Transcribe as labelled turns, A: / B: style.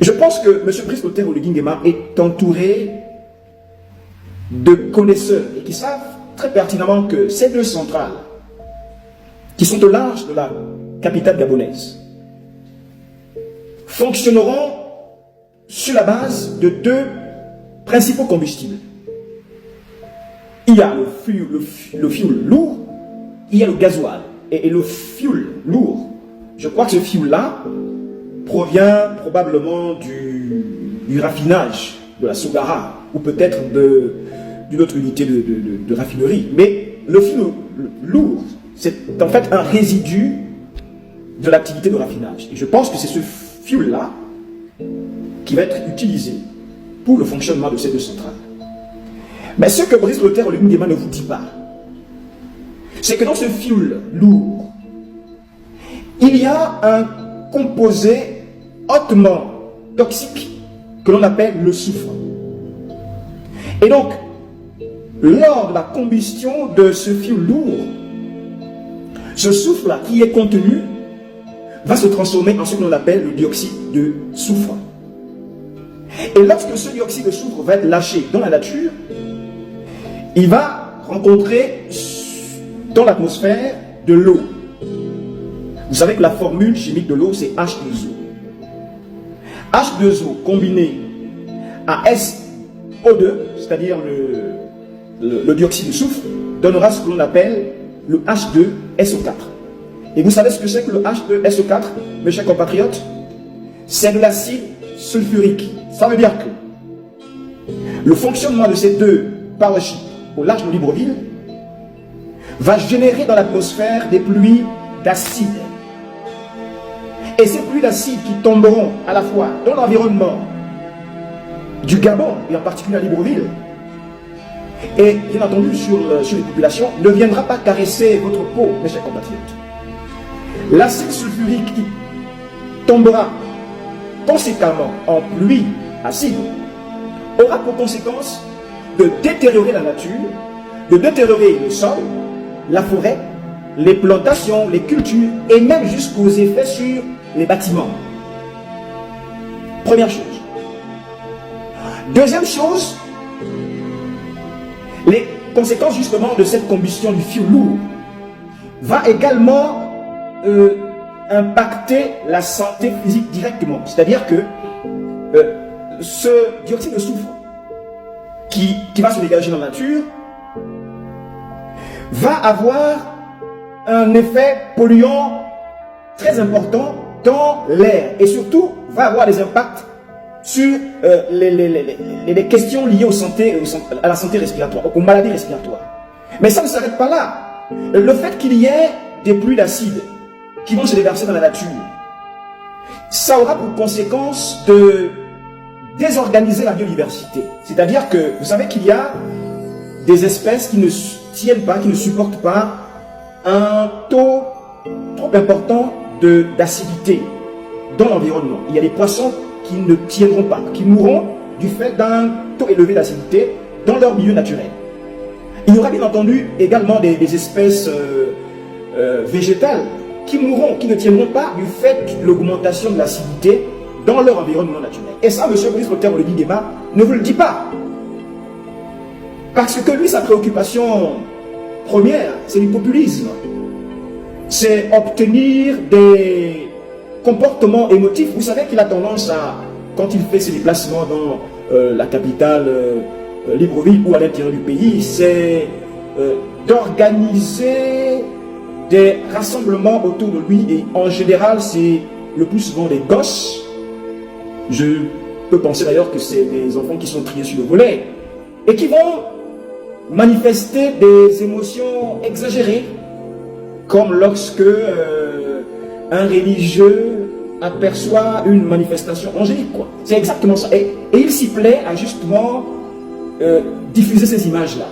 A: Je pense que M. Brice Lothaire Oligui Nguema est entouré de connaisseurs et qui savent très pertinemment que ces deux centrales, qui sont au large de la capitale gabonaise, fonctionneront sur la base de deux principaux combustibles. Il y a le fioul lourd, il y a le gasoil. Et le fioul lourd, je crois que ce fioul-là provient probablement du raffinage de la Sogara, ou peut-être d'une autre unité de raffinerie. Mais le fioul lourd, c'est en fait un résidu de l'activité de raffinage. Et je pense que c'est ce fioul-là qui va être utilisé pour le fonctionnement de ces deux centrales. Mais ce que Brice Lothaire Oligui Nguema ne vous dit pas, c'est que dans ce fioul lourd, il y a un composé hautement toxique que l'on appelle le soufre. Et donc, lors de la combustion de ce fioul lourd, ce soufre-là qui est contenu va se transformer en ce que l'on appelle le dioxyde de soufre. Et lorsque ce dioxyde de soufre va être lâché dans la nature, il va rencontrer dans l'atmosphère de l'eau. Vous savez que la formule chimique de l'eau, c'est H2O. H2O combiné à SO2, c'est-à-dire le dioxyde de soufre, donnera ce que l'on appelle le H2SO4. Et vous savez ce que c'est que le H2SO4, mes chers compatriotes? C'est de l'acide sulfurique. Ça veut dire que le fonctionnement de ces deux parachutes au large de Libreville va générer dans l'atmosphère des pluies d'acide. Et ces pluies d'acide qui tomberont à la fois dans l'environnement du Gabon, et en particulier à Libreville, et bien entendu sur les populations, ne viendra pas caresser votre peau, mes chers compatriotes. L'acide sulfurique qui tombera conséquemment en pluie acide aura pour conséquence de détériorer la nature, de détériorer le sol, la forêt, les plantations, les cultures et même jusqu'aux effets sur les bâtiments. Première chose. Deuxième chose, les conséquences justement de cette combustion du fioul lourd va également impacter la santé physique directement. C'est-à-dire que ce dioxyde de soufre qui va se dégager dans la nature va avoir un effet polluant très important dans l'air et surtout va avoir des impacts sur les questions liées à la santé respiratoire, aux maladies respiratoires. Mais ça ne s'arrête pas là. Le fait qu'il y ait des pluies d'acide qui vont se déverser dans la nature, ça aura pour conséquence de désorganiser la biodiversité. C'est-à-dire que vous savez qu'il y a des espèces qui ne tiennent pas, qui ne supportent pas un taux trop important d'acidité dans l'environnement. Il y a des poissons qui ne tiendront pas, qui mourront du fait d'un taux élevé d'acidité dans leur milieu naturel. Il y aura bien entendu également des espèces végétales qui mourront, qui ne tiendront pas du fait de l'augmentation de l'acidité dans leur environnement naturel. Et ça, M. Brice Lothaire Oligui Nguema ne vous le dit pas. Parce que lui, sa préoccupation première, c'est du populisme. C'est obtenir des comportements émotifs. Vous savez qu'il a tendance à, quand il fait ses déplacements dans la capitale Libreville ou à l'intérieur du pays, c'est d'organiser des rassemblements autour de lui. Et en général, c'est le plus souvent des gosses. Je peux penser d'ailleurs que c'est des enfants qui sont triés sur le volet et qui vont manifester des émotions exagérées, comme lorsque un religieux aperçoit une manifestation angélique. C'est exactement ça. Et il s'y plaît à justement diffuser ces images-là.